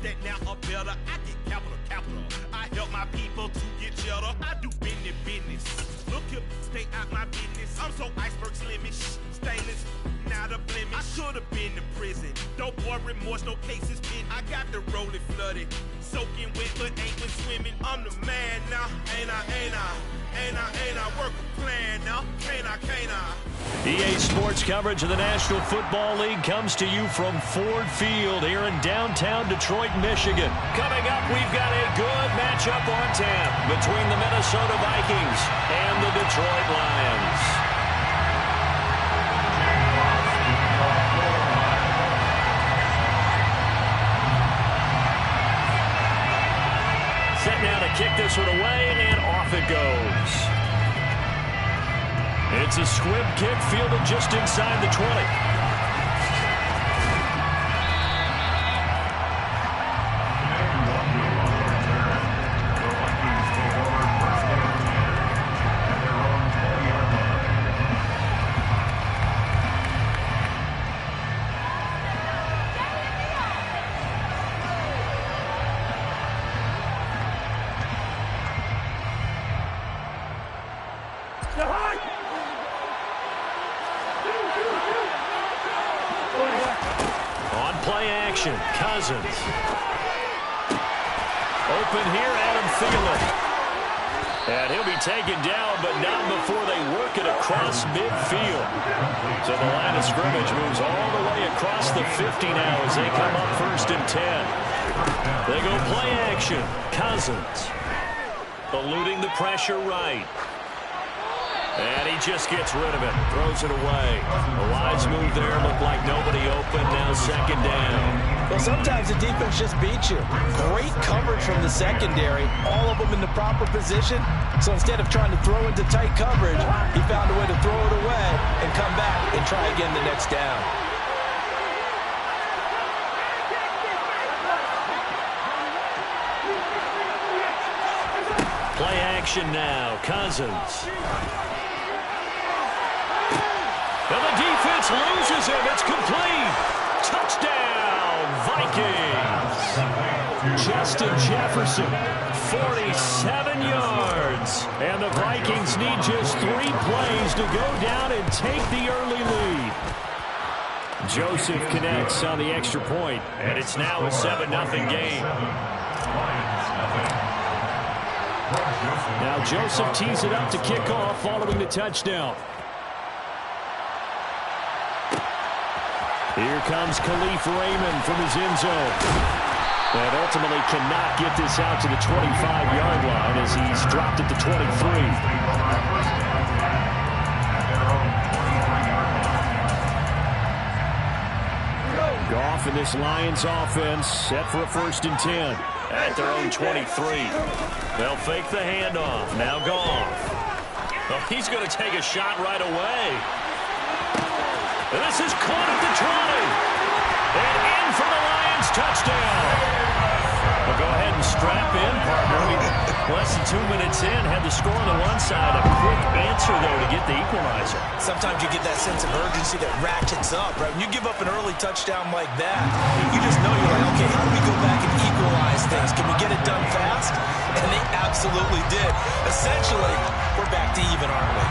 that now are better. I get capital. I help my people to get cheddar. I do business. Look here, stay out my business. I'm so iceberg slimish, stainless, not a blemish. I should have been to prison. No boy remorse, no cases pinned. I got the rolling flooded, soaking wet, but ain't been swimming. I'm the man now, ain't I work a plan now, can't I? EA Sports coverage of the National Football League comes to you from Ford Field here in downtown Detroit, Michigan. Coming up, we've got a good matchup on tap between the Minnesota Vikings and the Detroit Lions. Set now to kick this one away, and off it goes. It's a squib kick fielded just inside the 20. Cousins. Open here, Adam Thielen. And he'll be taken down, but not before they work it across midfield. So the line of scrimmage moves all the way across the 50 now as they come up 1st and 10. They go play action. Cousins. Eluding the pressure right. And he just gets rid of it. Throws it away. A wise move there. Looked like nobody open. Now 2nd down. Well, sometimes the defense just beats you. Great coverage from the secondary. All of them in the proper position. So instead of trying to throw into tight coverage, he found a way to throw it away and come back and try again the next down. Play action now. Cousins. And the defense loses him. It's complete. Touchdown, Vikings. Justin Jefferson, 47 yards. And the Vikings need just 3 plays to go down and take the early lead. Joseph connects on the extra point, and it's now a 7-0 game. Now Joseph tees it up to kick off following the touchdown. Here comes Khalif Raymond from his end zone. And ultimately cannot get this out to the 25-yard line as he's dropped at the 23. Goff in this Lions offense set for a 1st and 10 at their own 23. They'll fake the handoff. Now Goff. Oh, he's going to take a shot right away. And this is caught at the 20. And in for the Lions touchdown. Well, go ahead and strap in, partner. Less than 2 minutes in, had the score on the one side. A quick answer, though, to get the equalizer. Sometimes you get that sense of urgency that ratchets up, right? When you give up an early touchdown like that, you just know you're like, okay, how do we go back and equalize things? Can we get it done fast? And they absolutely did. Essentially, we're back to even, aren't we?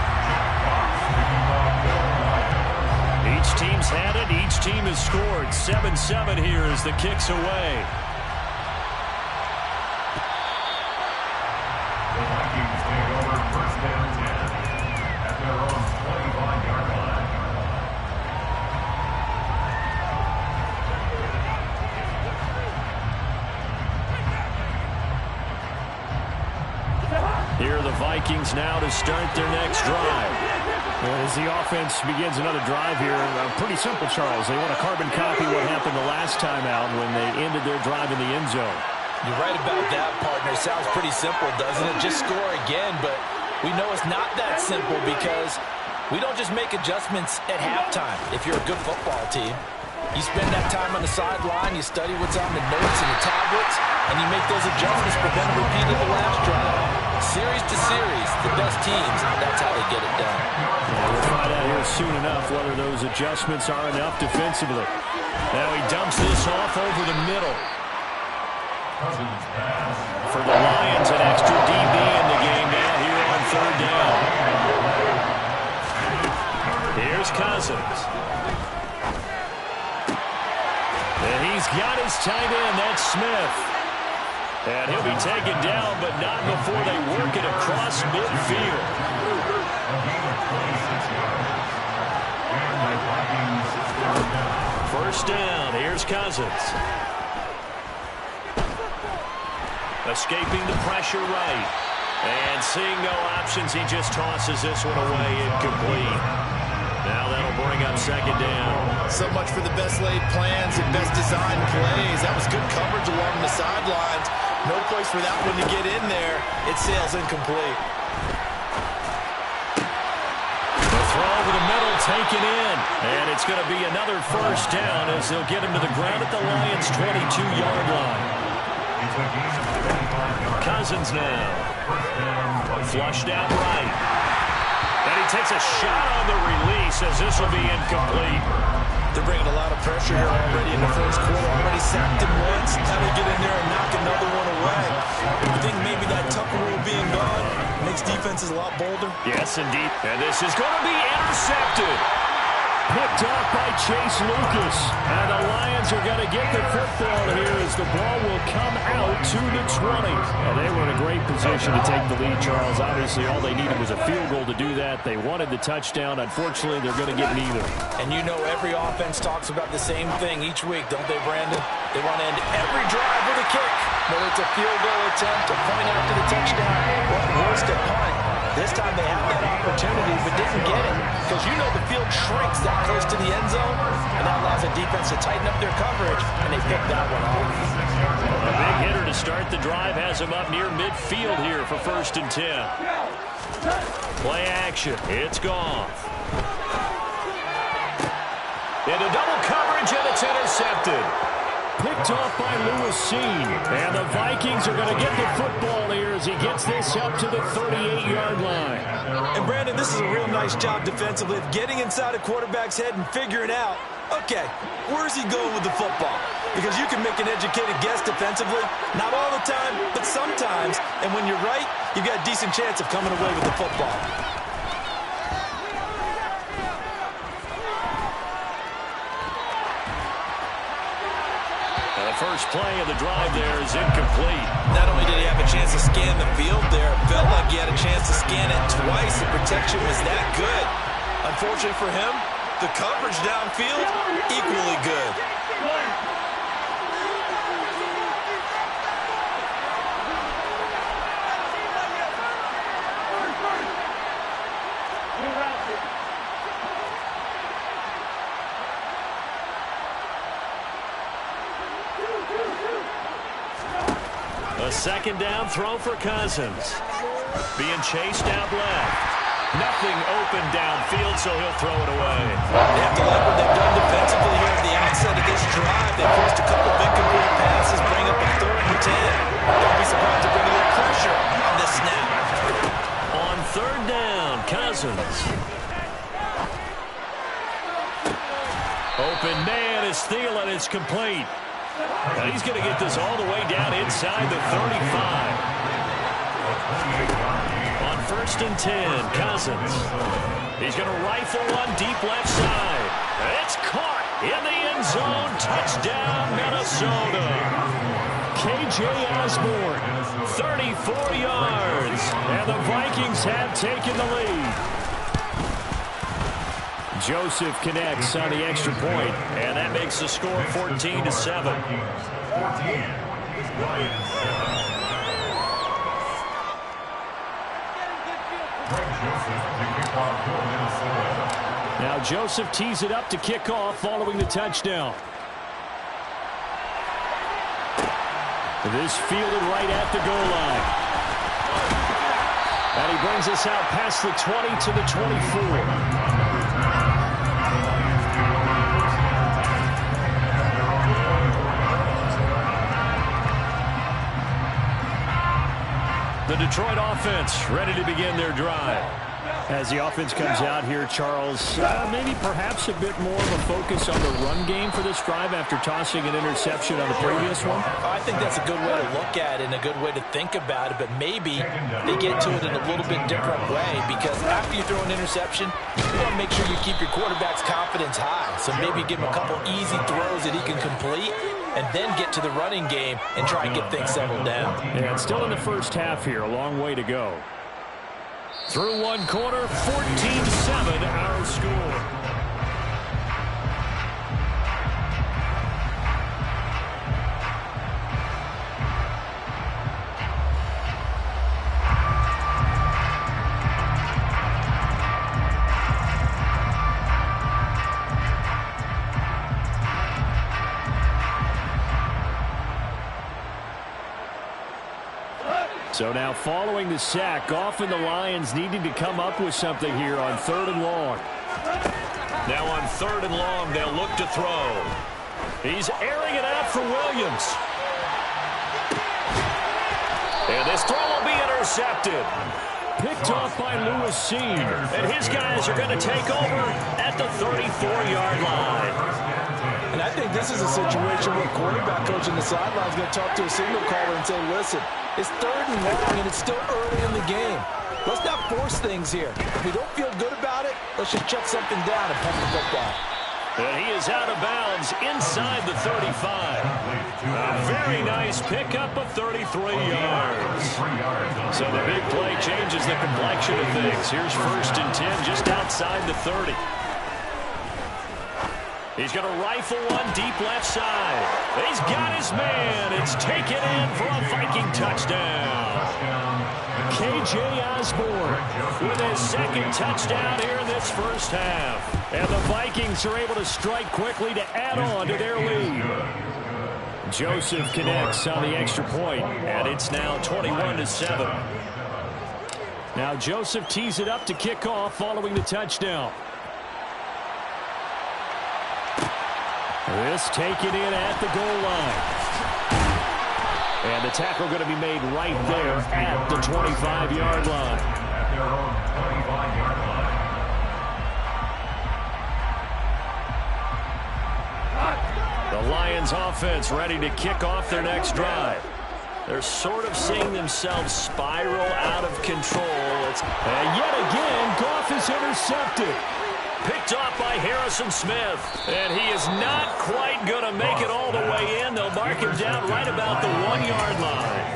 Each team's had it. Each team has scored. 7-7 here as the kick's away. The Vikings take over 1st and 10 at their own 25-yard line. Here are the Vikings now to start their next drive. As the offense begins another drive here, pretty simple, Charles. They want to carbon copy what happened the last time out when they ended their drive in the end zone. You're right about that, partner. Sounds pretty simple, doesn't it? Just score again, but we know it's not that simple because we don't just make adjustments at halftime if you're a good football team. You spend that time on the sideline, you study what's on the notes and the tablets, and you make those adjustments, prevent a repeat of the last drive. Series to series, the best teams, that's how they get it done. We'll find out here soon enough whether those adjustments are enough defensively. Now he dumps this off over the middle. For the Lions, an extra DB in the game now here on third down. Here's Cousins. And he's got his tight end, that's Smith. And he'll be taken down, but not before they work it across midfield. First down, here's Cousins. Escaping the pressure right. And seeing no options, he just tosses this one away incomplete. Now that'll bring up second down. So much for the best laid plans and best designed plays. That was good coverage along the sidelines. No place for that one to get in there. It sails incomplete. The throw over the middle taken in. And it's going to be another first down as they'll get him to the ground at the Lions' 22-yard line. Cousins now. Flushed out right. And he takes a shot on the release as this will be incomplete. They're bringing a lot of pressure here already in the first quarter. Already sacked him once. Now they get in there and knock another one away. I think maybe that Tucker rule being gone makes defenses a lot bolder. Yes, indeed. And this is going to be intercepted. Picked off by Chase Lucas. And the Lions are going to get the football here as the ball will come out to the 20. Well, they were in a great position to take the lead, Charles. Obviously, all they needed was a field goal to do that. They wanted the touchdown. Unfortunately, they're going to get neither. And you know every offense talks about the same thing each week, don't they, Brandon? They want to end every drive with a kick. Whether it's a field goal attempt, a point after the touchdown, or worse, a punt. This time they had that opportunity but didn't get it because you know the field shrinks that close to the end zone, and that allows the defense to tighten up their coverage, and they picked that one off. A big hitter to start the drive has him up near midfield here for 1st and 10. Play action. It's Goff. Into double coverage, and it's intercepted. Picked off by Lewis Seen. And the Vikings are going to get the football here as he gets this up to the 38-yard line. And Brandon, this is a real nice job defensively of getting inside a quarterback's head and figuring out, okay, where's he going with the football? Because you can make an educated guess defensively. Not all the time, but sometimes. And when you're right, you've got a decent chance of coming away with the football. The first play of the drive there is incomplete. Not only did he have a chance to scan the field there, it felt like he had a chance to scan it twice. The protection was that good. Unfortunately for him, the coverage downfield, equally good. A second down throw for Cousins. Being chased out left. Nothing open downfield, so he'll throw it away. They have to like what they've done defensively here at the outset of this drive. They forced a couple of incomplete passes, bring up a 3rd and 10. Don't be surprised to bring a little pressure on this snap. On 3rd down, Cousins. Open man is Thielen. It's complete. And he's going to get this all the way down inside the 35. On 1st and 10, Cousins. He's going to rifle one deep left side. It's caught in the end zone. Touchdown, Minnesota. K.J. Osborne, 34 yards. And the Vikings have taken the lead. Joseph connects on the extra point, and that makes the score 14-7. Now Joseph tees it up to kick off following the touchdown. This fielded right at the goal line. And he brings us out past the 20 to the 24. The Detroit offense ready to begin their drive. As the offense comes out here, Charles, maybe perhaps a bit more of a focus on the run game for this drive after tossing an interception on the previous one? I think that's a good way to look at it and a good way to think about it, but maybe they get to it in a little bit different way, because after you throw an interception, you want to make sure you keep your quarterback's confidence high. So maybe give him a couple easy throws that he can complete and then get to the running game and try and get things settled down. Yeah, it's still in the first half here. A long way to go. Through one quarter, 14-7 our score. So now following the sack, Goff and the Lions needing to come up with something here on 3rd and long. Now on 3rd and long, they'll look to throw. He's airing it out for Williams. And this throw will be intercepted. Picked off by Lewis Seen. And his guys are going to take over at the 34-yard line. And I think this is a situation where quarterback coach on the sideline is going to talk to a signal caller and say, listen, it's 3rd and long and it's still early in the game. Let's not force things here. If we don't feel good about it, let's just check something down and punt the football. And he is out of bounds inside the 35. A very nice pickup of 33 yards. So the big play changes the complexion of things. Here's 1st and 10 just outside the 30. He's going to rifle one deep left side. He's got his man. It's taken in for a Viking touchdown. K.J. Osborne with his 2nd touchdown here in this first half. And the Vikings are able to strike quickly to add on to their lead. Joseph connects on the extra point, and it's now 21-7. Now Joseph tees it up to kick off following the touchdown. This taken in at the goal line. And the tackle going to be made right there at the 25-yard line. At their own 25-yard line. The Lions offense ready to kick off their next drive. They're sort of seeing themselves spiral out of control. And yet again, Goff is intercepted. Picked off by Harrison Smith. And he is not quite going to make it all the way in. They'll mark him down right about the 1-yard line.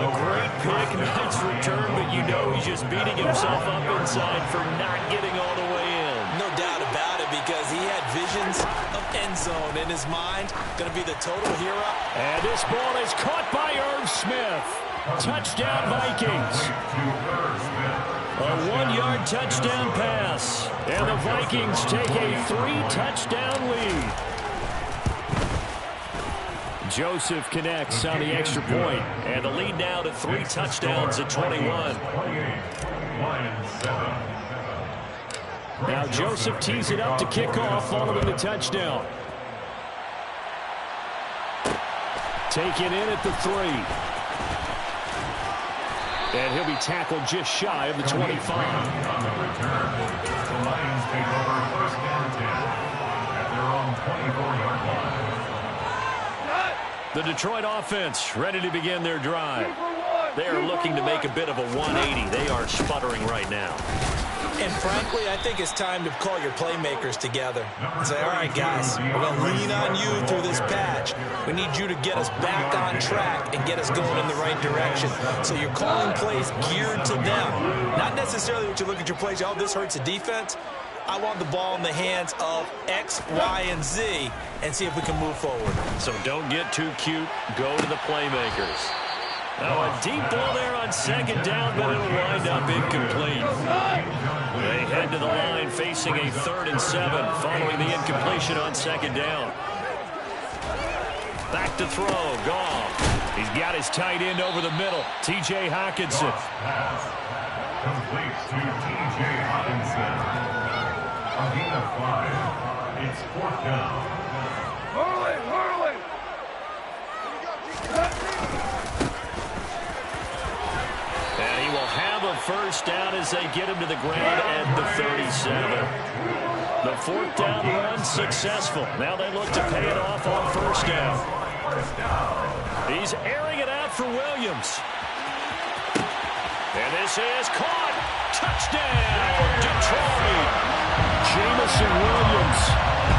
A great pick, nice return, but you know he's just beating himself up inside for not getting all the way in. No doubt about it, because he had visions of end zone in his mind. Going to be the total hero. And this ball is caught by Irv Smith. Touchdown, Vikings. A 1-yard touchdown pass. And the Vikings take a 3-touchdown lead. Joseph connects on the extra point. And the lead now to 3 touchdowns at 21. Now Joseph tees it up to kick off following the touchdown. Taken in at the 3. And he'll be tackled just shy of the 25. On the return, the Lions take over 1st and 10 at their own 24-yard line. The Detroit offense ready to begin their drive. They are looking to make a bit of a 180. They are sputtering right now. And frankly, I think it's time to call your playmakers together and say, all right, guys, we're going to lean on you through this patch. We need you to get us back on track and get us going in the right direction. So you're calling plays geared to them. Not necessarily what you look at your plays, oh, this hurts the defense. I want the ball in the hands of X, Y, and Z and see if we can move forward. So don't get too cute. Go to the playmakers. Now a deep ball there on 2nd down, but it'll wind up incomplete. They head to the line facing a 3rd and 7 following the incompletion on 2nd down. Back to throw. Goff. He's got his tight end over the middle. T.J. Hockenson. Pass completes to T.J. Hockenson. A gain of 5. It's 4th down. And he will have of a first down as they get him to the ground at the 37. The fourth down run successful. Now they look to pay it off on first down. He's airing it out for Williams. And this is caught. Touchdown, Detroit. Jamison Williams.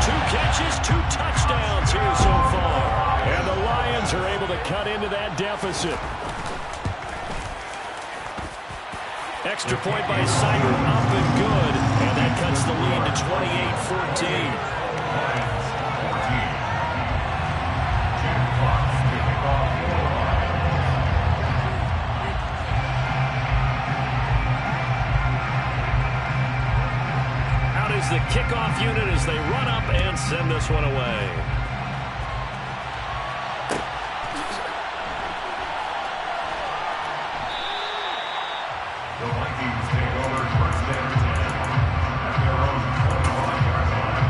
2 catches, 2 touchdowns here so far. And the Lions are able to cut into that deficit. Extra point by Simon, up and good. And that cuts the lead to 28-14. Out is the kickoff unit as they run up and send this one away. The Vikings take over first and 10 at their own 21-yard line.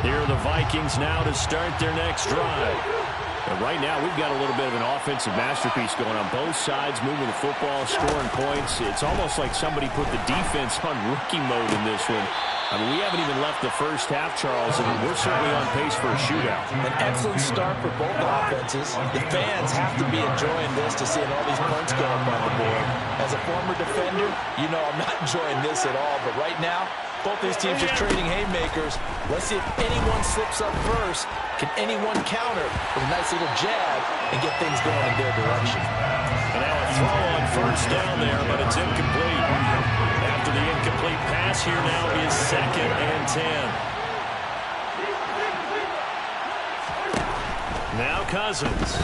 Here are the Vikings now to start their next drive. And right now, we've got a little bit of an offensive masterpiece going on both sides, moving the football, scoring points. It's almost like somebody put the defense on rookie mode in this one. I mean, we haven't even left the first half, Charles, and we're certainly on pace for a shootout. An excellent start for both offenses. The fans have to be enjoying this to seeing all these points go up on the board. As a former defender, you know I'm not enjoying this at all, but right now, both these teams just trading haymakers. Let's see if anyone slips up first. Can anyone counter with a nice little jab and get things going in their direction? And now a throw on first down there, but it's incomplete. After the incomplete pass, here now is 2nd and 10. Now Cousins.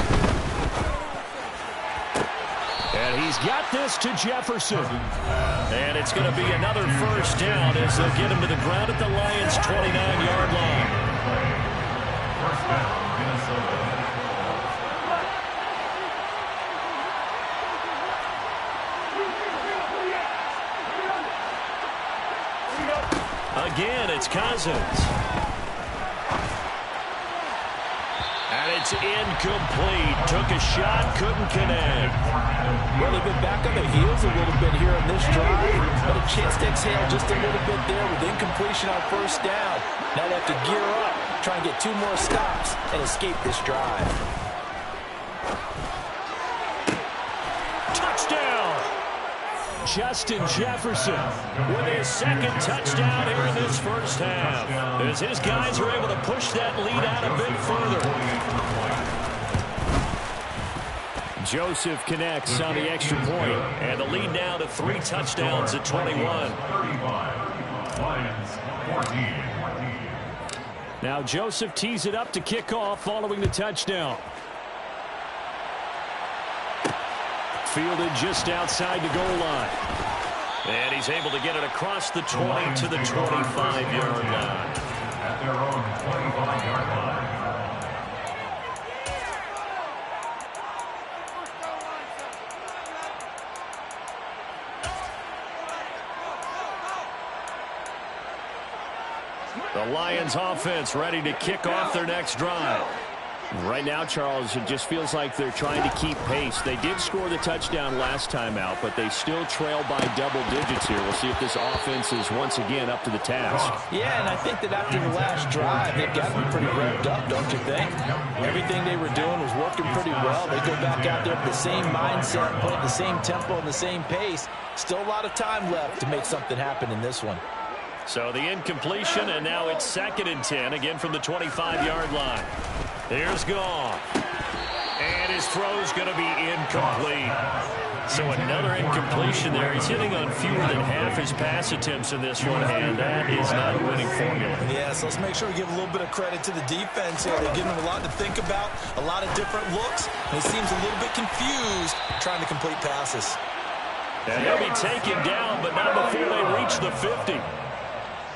And he's got this to Jefferson. And it's going to be another first down as they'll get him to the ground at the Lions' 29-yard line. First down, Minnesota. Again, it's Cousins. And it's incomplete. Took a shot, couldn't connect. Well, they've been back on their heels a little bit here in this drive, but a chance to exhale just a little bit there with incompletion on first down. Now they have to gear up, try and get 2 more stops and escape this drive. Touchdown! Justin Jefferson with his 2nd touchdown here in this first half. As his guys are able to push that lead out a bit further. Joseph connects on the extra point, and the lead now to 3 touchdowns at 21. Lions 14. Now Joseph tees it up to kick off following the touchdown. Fielded just outside the goal line. And he's able to get it across the 20 to the 25-yard line. At their own 25-yard line. The Lions offense ready to kick off their next drive. Right now, Charles, it just feels like they're trying to keep pace. They did score the touchdown last time out, but they still trail by double digits here. We'll see if this offense is once again up to the task. Yeah, and I think that after the last drive, they've got to be pretty revved up, don't you think? Everything they were doing was working pretty well. They go back out there with the same mindset, playing the same tempo and the same pace. Still a lot of time left to make something happen in this one. So the incompletion, and now it's 2nd and 10, again from the 25-yard line. Here's Goff. And his throw's going to be incomplete. So another incompletion there. He's hitting on fewer than half his pass attempts in this one, and that is not a winning formula. Yeah, so let's make sure we give a little bit of credit to the defense here. They're giving him a lot to think about, a lot of different looks, and he seems a little bit confused trying to complete passes. And he'll be taken down, but not before they reach the 50.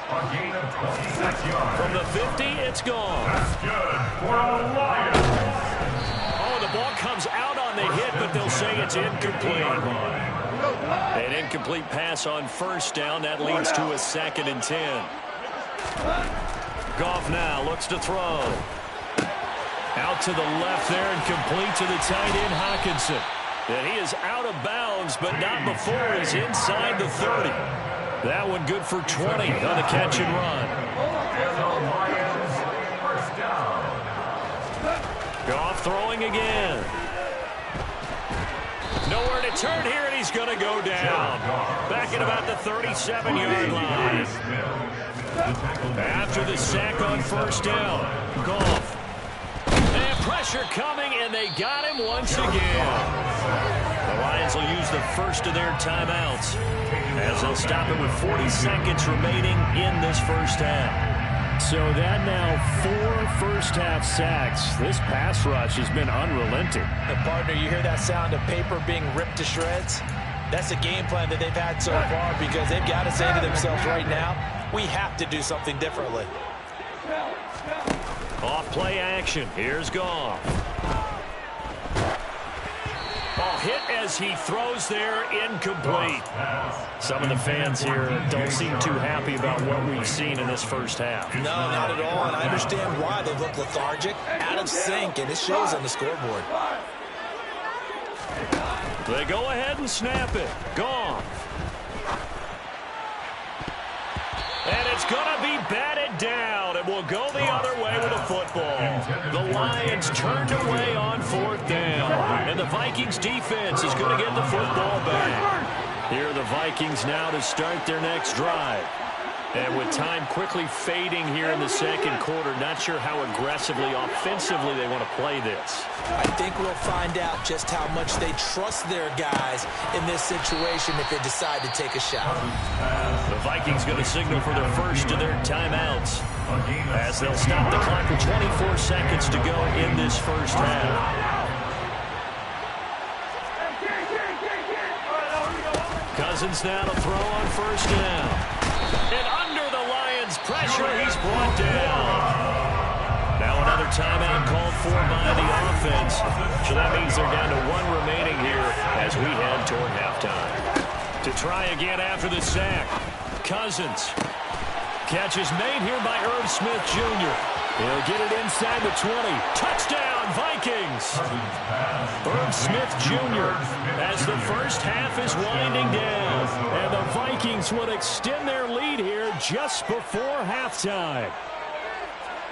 A gain of 26 yards. From the 50, it's gone. That's good for the Lions. Oh, the ball comes out on the hit, but they'll say it's incomplete. An incomplete pass on first down. That leads to a 2nd and 10. Goff now looks to throw. Out to the left there and complete to the tight end, Hawkinson. And he is out of bounds, but not before he's inside the 30. That one good for 20 on the catch and run. Goff throwing again. Nowhere to turn here, and he's going to go down. Back at about the 37-yard line. After the sack on first down, Goff. And pressure coming, and they got him once again. The Lions will use the first of their timeouts as they'll stop it with 40 seconds remaining in this first half. So that now 4 first-half sacks. This pass rush has been unrelenting. And partner, you hear that sound of paper being ripped to shreds? That's a game plan that they've had so far because they've got to say to themselves right now, we have to do something differently. Off play action. Here's Goff. Ball hit as he throws there, incomplete. Some of the fans here don't seem too happy about what we've seen in this first half. No, not at all, and I understand why. They look lethargic, out of sync, and it shows on the scoreboard. They go ahead and snap it. Goff. And it's going to be batted down, and we'll go the other way with the football. The Lions turned away on 4th down, and the Vikings defense is going to get the football back. Here are the Vikings now to start their next drive. And with time quickly fading here in the second quarter, not sure how aggressively, offensively they want to play this. I think we'll find out just how much they trust their guys in this situation if they decide to take a shot. The Vikings going to signal for their first of their timeouts as they'll stop the clock with 24 seconds to go in this first half. Cousins now to throw on first down. And under the Lions' pressure, he's brought down. Now another timeout called for by the offense. So that means they're down to 1 remaining here as we head toward halftime. To try again after the sack, Cousins. Catch is made here by Irv Smith Jr. He'll get it inside the 20. Touchdown, Vikings! Irv Smith Jr. as the first half is winding down. And the Vikings will extend their lead here just before halftime.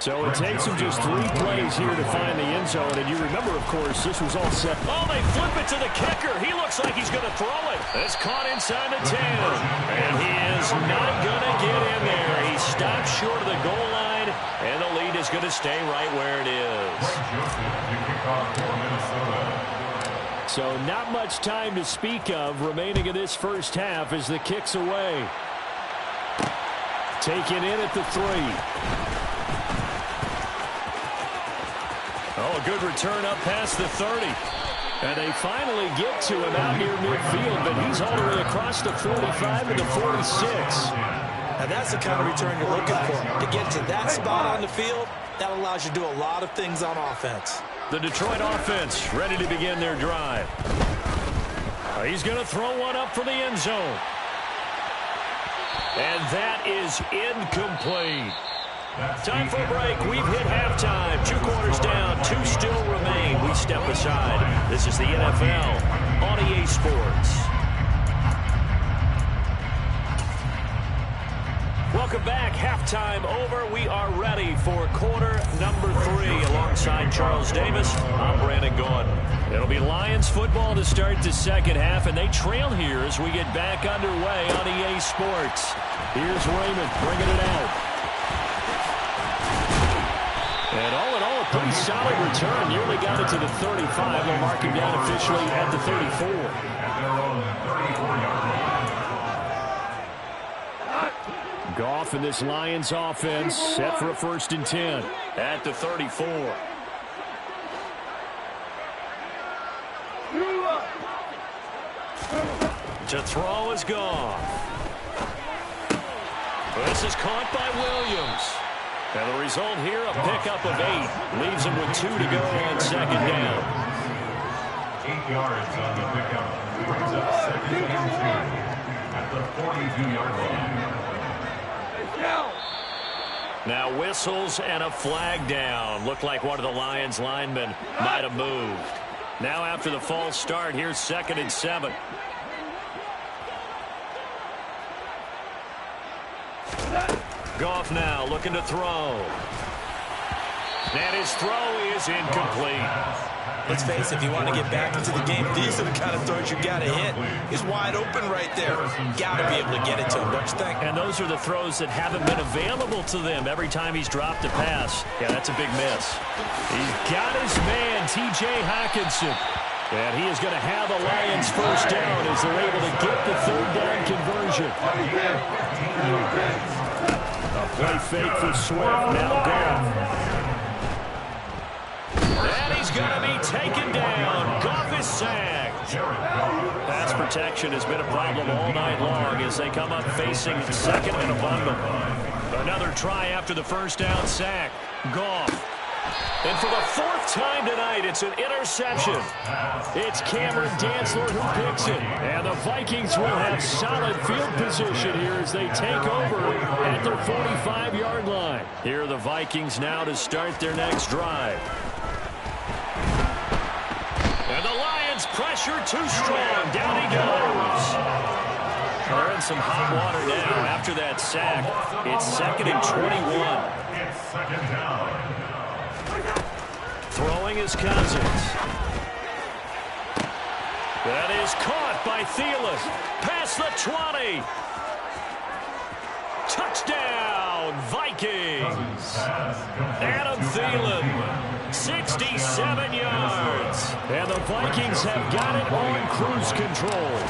So it takes them just 3 plays here to find the end zone. And you remember, of course, this was all set. Oh, they flip it to the kicker. He looks like he's going to throw it. It's caught inside the 10. And he is not going to get in there. He stops short of the goal line, and the lead is going to stay right where it is. So not much time to speak of remaining in this first half as the kick's away. Taken in at the 3. Oh, a good return up past the 30. And they finally get to him out near midfield, but he's all the way across the 45 to the 46. And that's the kind of return you're looking for. To get to that spot on the field, that allows you to do a lot of things on offense. The Detroit offense ready to begin their drive. He's going to throw one up for the end zone. And that is incomplete. Time for a break. We've hit halftime. 2 quarters down. 2 still remain. We step aside. This is the NFL on EA Sports. Welcome back. Halftime over. We are ready for quarter number 3. Alongside Charles Davis, I'm Brandon Gordon. It'll be Lions football to start the second half, and they trail here as we get back underway on EA Sports. Here's Raymond bringing it out. And all in all, a pretty solid return. Nearly got it to the 35. They'll mark him down officially at the 34. Goff and this Lions offense set for a 1st and 10 at the 34. To throw is Goff. This is caught by Williams. And the result here, a pickup of 8. Leaves him with 2 to go on second down. 8 yards on the pickup. Brings up 2nd At the 42-yard line. Now whistles and a flag down. Looked like one of the Lions linemen might have moved. Now after the false start, here's 2nd and 7. Goff now looking to throw. And his throw is incomplete. Let's face it, if you want to get back into the game, these are the kind of throws you got to hit. He's wide open right there. Got to be able to get it to him, don't you think? And those are the throws that haven't been available to them every time he's dropped a pass. Yeah, that's a big miss. He's got his man, T.J. Hockenson. And he is going to have a Lions first down as they're able to get the 3rd down conversion. A play fake for Swift. Now Goff. And he's going to be taken down. Goff is sacked. Pass protection has been a problem all night long as they come up facing 2nd and a bundle. Another try after the first down sack. Goff. And for the 4th time tonight, it's an interception. It's Cameron Dantzler who picks it. And the Vikings will have solid field position here as they take over at their 45-yard line. Here are the Vikings now to start their next drive. And the Lions pressure too strong. Down he goes. They're in some hot water now after that sack. It's 2nd and 21. It's 2nd down. Throwing is Cousins. That is caught by Thielen. Past the 20. Touchdown, Vikings. Adam Thielen, 67 yards. And the Vikings have got it on cruise control.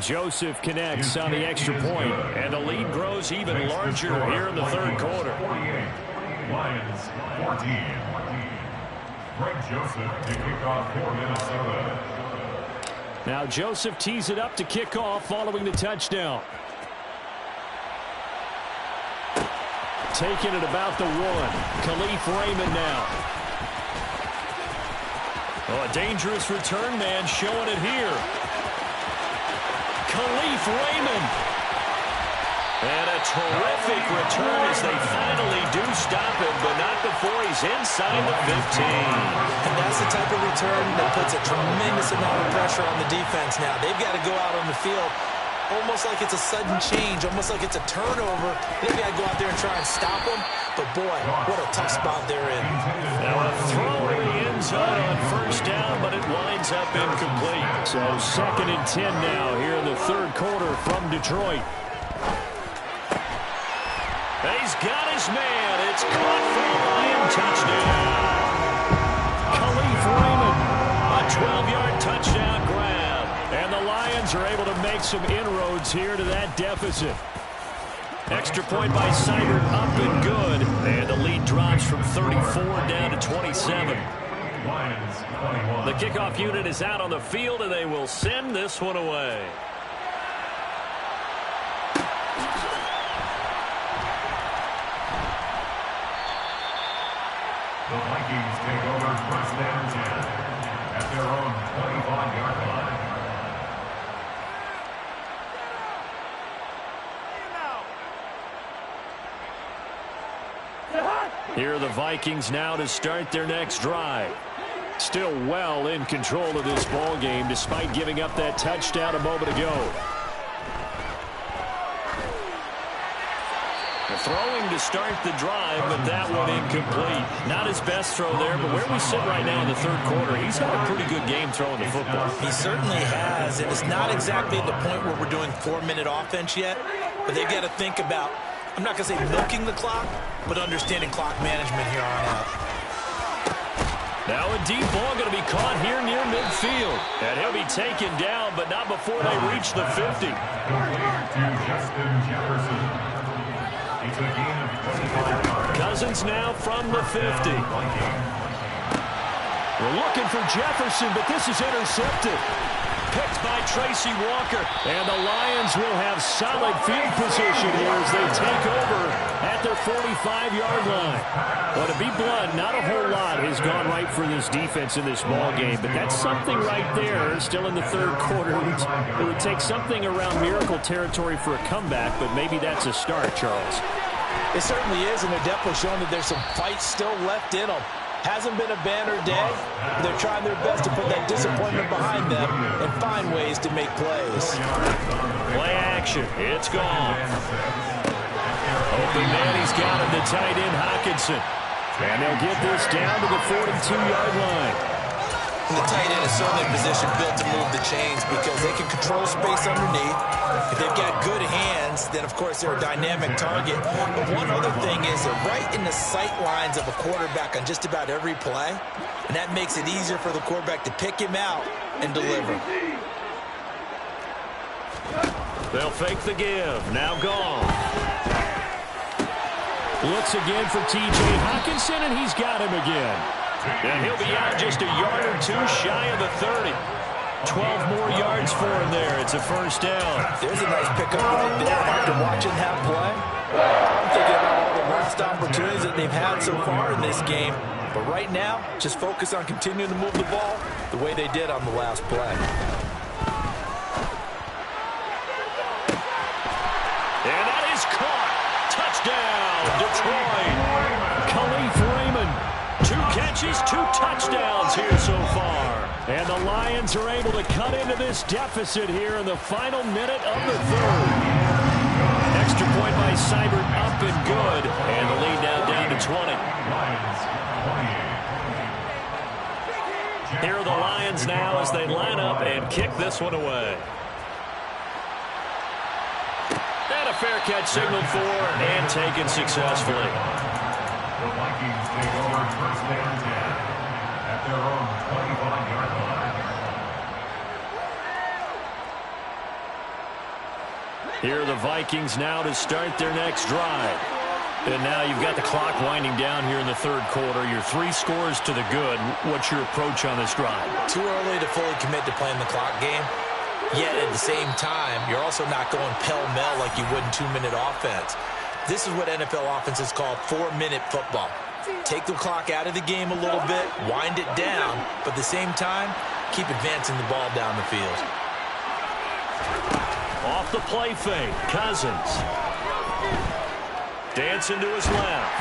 Joseph connects on the extra point, and the lead grows even larger here in the 3rd quarter. Lions 14. Greg Joseph to kick off for Minnesota. Now Joseph tees it up to kick off following the touchdown. Taking it about the 1. Khalif Raymond now. Oh, a dangerous return man showing it here. Khalif Raymond. And a terrific return as they finally do stop him, but not before he's inside the 15. And that's the type of return that puts a tremendous amount of pressure on the defense now. They've got to go out on the field almost like it's a sudden change, almost like it's a turnover. They've got to go out there and try and stop them. But, boy, what a tough spot they're in. Now a throw in the end zone on first down, but it winds up incomplete. So 2nd and 10 now here in the 3rd quarter from Detroit. He's got his man. It's caught for a Lion touchdown. Khalif Raymond. A 12-yard touchdown grab. And the Lions are able to make some inroads here to that deficit. Extra point by Seibert up and good. And the lead drops from 34 down to 27. Lions 21. The kickoff unit is out on the field, and they will send this one away. The Vikings take over 1st and 10 at their own 25-yard line. Here are the Vikings now to start their next drive. Still well in control of this ball game despite giving up that touchdown a moment ago. Throwing to start the drive, but that one incomplete. Not his best throw there, but where we sit right now in the 3rd quarter, he's had a pretty good game throwing the football. He certainly has, and it's not exactly at the point where we're doing 4-minute offense yet, but they've got to think about, I'm not going to say milking the clock, but understanding clock management here on out. Now a deep ball going to be caught here near midfield. And he'll be taken down, but not before they reach the 50. Complete to Justin Jefferson. It's a gain of 25 yards. Cousins now from the 50. We're looking for Jefferson, but this is intercepted. picked by Tracy Walker. And the Lions will have solid field position here as they take over at their 45-yard line. Well, to be blunt, not a whole lot has gone right for this defense in this ball game, but that's something right there. Still in the third quarter. It would take something around miracle territory for a comeback, but maybe that's a start, Charles. It certainly is, and they're definitely showing that there's some fight still left in them. Hasn't been a banner day. They're trying their best to put that disappointment behind them and find ways to make plays. Play action. It's gone. Open man, he's got him, the tight end, Hockenson. And they'll get this down to the 42-yard line. And the tight end is certainly in position built to move the chains because they can control space underneath. If they've got good hands, then of course they're a dynamic target. But one other thing is they're right in the sight lines of a quarterback on just about every play. And that makes it easier for the quarterback to pick him out and deliver. They'll fake the give. Now gone. Looks again for T.J. Hockenson, and he's got him again. And he'll be out just a yard or two shy of the 30. 12 more yards for him there. It's a first down. There's a nice pickup right there after watching that play. I'm thinking about all the lost opportunities that they've had so far in this game. But right now, just focus on continuing to move the ball the way they did on the last play. And that is caught. Touchdown, Detroit. Khalif Raymond. 2 catches, 2 touchdowns here so far. And the Lions are able to cut into this deficit here in the final minute of the third. Extra point by Seibert, up and good. And the lead now down to 20. Here are the Lions now as they line up and kick this one away. And a fair catch signaled for and taken successfully. The Vikings take over first and 10 at their own 25-yard line. Here are the Vikings now to start their next drive. And now you've got the clock winding down here in the third quarter. You're 3 scores to the good. What's your approach on this drive? Too early to fully commit to playing the clock game. Yet at the same time, you're also not going pell-mell like you would in 2-minute offense. This is what NFL offenses call 4-minute football. Take the clock out of the game a little bit, wind it down, but at the same time, keep advancing the ball down the field. Off the play fake, Cousins. Dancing to his left.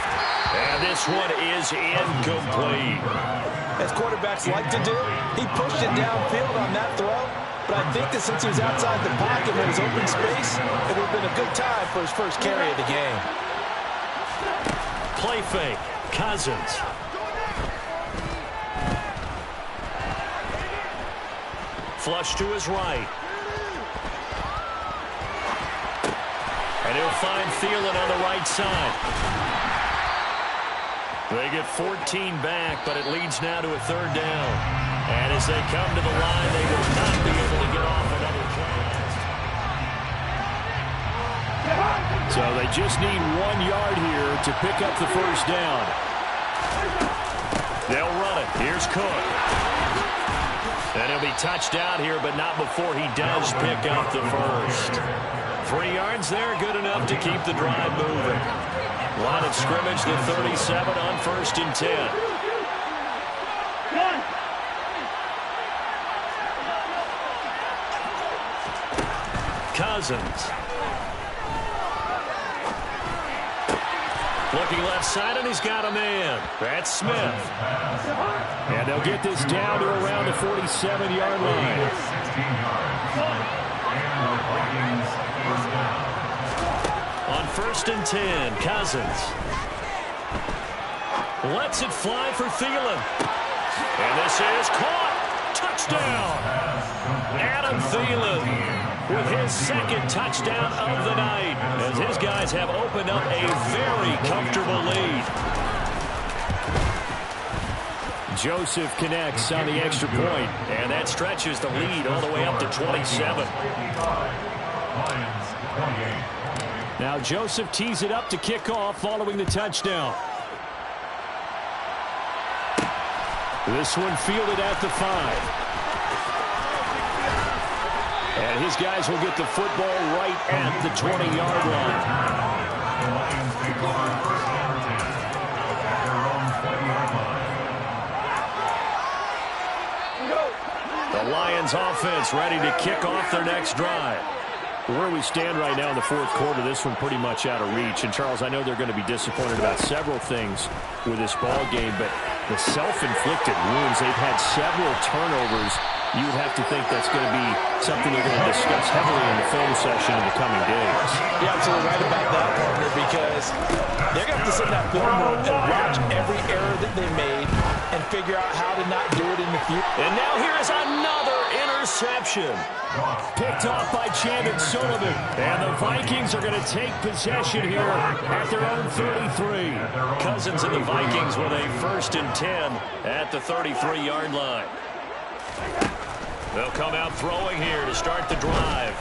And this one is incomplete. As quarterbacks like to do, he pushed it downfield on that throw. But I think that since he was outside the pocket when it was open space, it would have been a good time for his first carry of the game. Play fake, Cousins. Flush to his right. And he'll find Thielen on the right side. They get 14 back, but it leads now to a third down. And as they come to the line, they will not be able to get off another chance. So they just need 1 yard here to pick up the first down. They'll run it. Here's Cook. And he'll be touched out here, but not before he does pick up the first. 3 yards there, good enough to keep the drive moving. Line of scrimmage, the 37 on 1st and 10. Cousins. Looking left side, and he's got a man. That's Smith. And they'll get this down to around the 47-yard line. 16 yards. And the Vikings first down. On 1st and 10, Cousins. Lets it fly for Thielen. And this is caught. Touchdown. Adam Thielen with his 2nd touchdown of the night as his guys have opened up a very comfortable lead. Joseph connects on the extra point, and that stretches the lead all the way up to 27. Now Joseph tees it up to kick off following the touchdown. This one fielded at the 5. And his guys will get the football right at the 20-yard line. The Lions take over first down 10 at their own 20-yard line. The Lions offense ready to kick off their next drive. Where we stand right now in the fourth quarter, this one pretty much out of reach. And, Charles, I know they're going to be disappointed about several things with this ball game, but the self-inflicted wounds, they've had several turnovers. You would have to think that's going to be something they're going to discuss heavily in the film session in the coming days. You're absolutely right about that, partner, because they're going to have to sit in that film room and watch every error that they made and figure out how to not do it in the future. And now here is another interception. Picked off by Chandon Sullivan. And the Vikings are going to take possession here at their own 33. Cousins and the Vikings with a 1st and 10 at the 33-yard line. They'll come out throwing here to start the drive.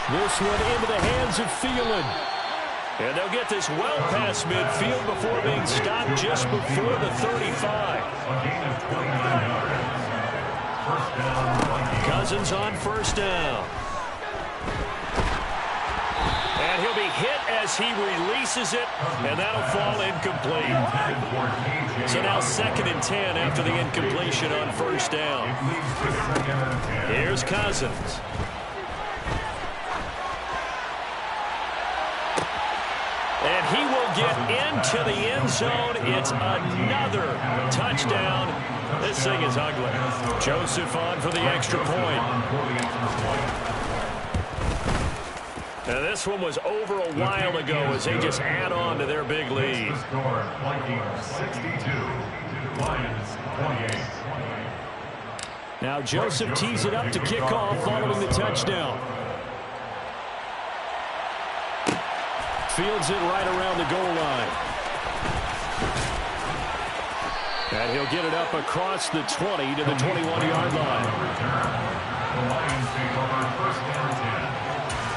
This one into the hands of Thielen. And they'll get this well past midfield before being stopped just before the 35. A gain of 29 yards. First down, Vikings. Cousins on 1st down. And he'll be hit as he releases it, and that'll fall incomplete. So now 2nd and 10 after the incompletion on 1st down. Here's Cousins. And he will get into the end zone. It's another touchdown. This thing is ugly. Joseph on for the extra point. Now this one was over a while ago as they just add on to their big lead. Vikings 62, Lions 28. Now Joseph tees it up to kick off following the touchdown. Fields it right around the goal line. And he'll get it up across the 20 to the 21-yard line. The Lions take over first down 10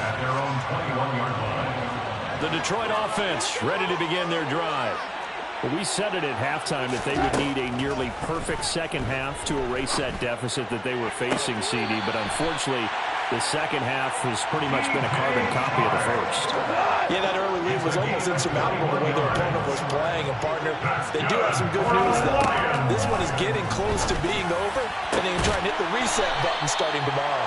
at their own 21-yard line. The Detroit offense ready to begin their drive. Well, we said it at halftime that they would need a nearly perfect second half to erase that deficit that they were facing, CD. But unfortunately, the second half has pretty much been a carbon copy of the first. Yeah, that early lead was almost insurmountable the way their opponent was playing. And, partner, they do have some good news, though. This one is getting close to being over, and they can try and hit the reset button starting tomorrow.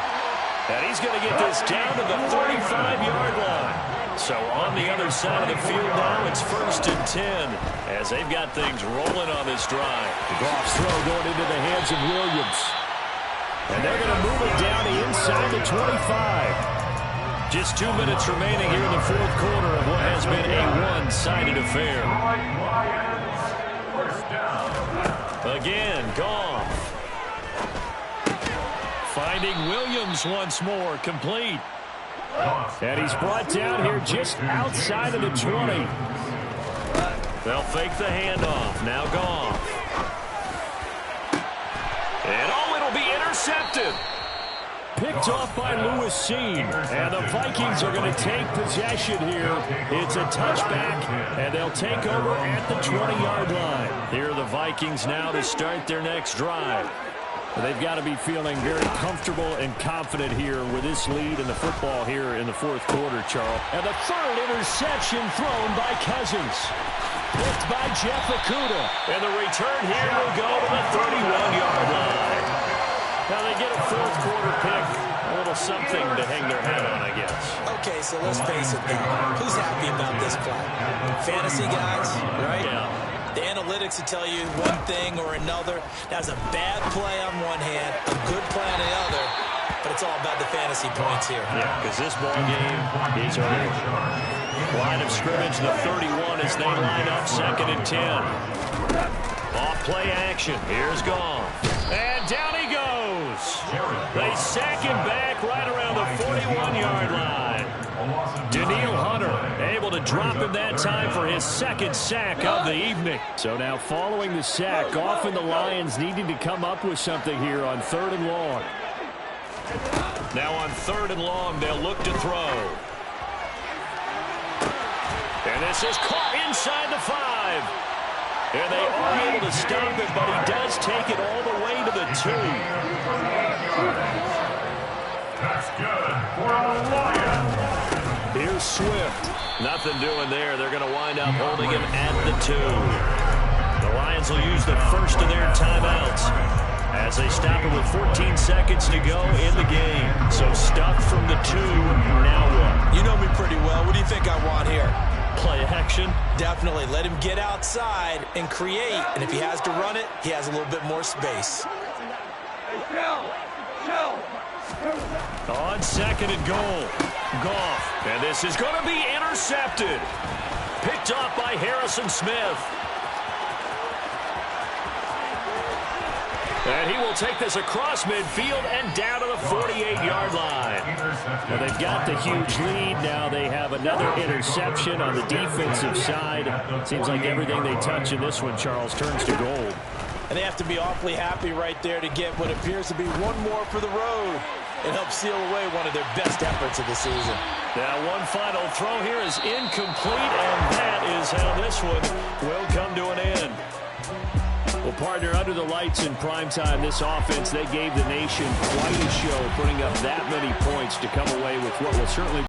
And he's going to get this down to the 35-yard line. So on the other side of the field now, it's 1st and 10 as they've got things rolling on this drive. Goff's throw going into the hands of Williams. And they're going to move it down inside the 25. Just 2 minutes remaining here in the fourth quarter of what has been a one-sided affair. Again, Goff. Finding Williams once more, complete. And he's brought down here just outside of the 20. They'll fake the handoff. Now Goff. And it'll be intercepted. Picked off by Lewis Seen. And the Vikings are going to take possession here. It's a touchback, and they'll take over at the 20-yard line. Here are the Vikings now to start their next drive. They've got to be feeling very comfortable and confident here with this lead in the football here in the fourth quarter, Charles. And the 3rd interception thrown by Cousins. Picked by Jeff Okudah. And the return here will go to the 31-yard line. Now they get a fourth quarter pick. A little something to hang their hat on, I guess. Okay, so let's face it now. Who's happy about this play? Fantasy guys, right? Yeah. The analytics will tell you one thing or another. That's a bad play on one hand, a good play on the other, but it's all about the fantasy points here. Yeah, because this ball game is over. Line of scrimmage, the 31 as they line up 2nd and 10. Off play action. Here's Goff. And down he goes. They sack him back right around the 41-yard line. Daniil Hunter able to drop him that time for his 2nd sack of the evening. So now following the sack, Goff and the Lions needing to come up with something here on 3rd and long. Now on 3rd and long, they'll look to throw. And this is caught inside the 5. And they are able to stop it, but he does take it all the way to the 2. Swift. Nothing doing there. They're going to wind up holding him at the 2. The Lions will use the first of their timeouts as they stop it with 14 seconds to go in the game. So stuck from the 2. Now what? You know me pretty well. What do you think I want here? Play action? Definitely. Let him get outside and create. And if he has to run it, he has a little bit more space. On 2nd and goal. Goff. And this is going to be intercepted. Picked off by Harrison Smith. And he will take this across midfield and down to the 48-yard line. Well, they've got the huge lead. Now they have another interception on the defensive side. Seems like everything they touch in this one, Charles, turns to gold. And they have to be awfully happy right there to get what appears to be one more for the road and help seal away one of their best efforts of the season. Now one final throw here is incomplete, and that is how this one will come to an end. Well, partner, under the lights in primetime, this offense, they gave the nation quite a show, putting up that many points to come away with what will certainly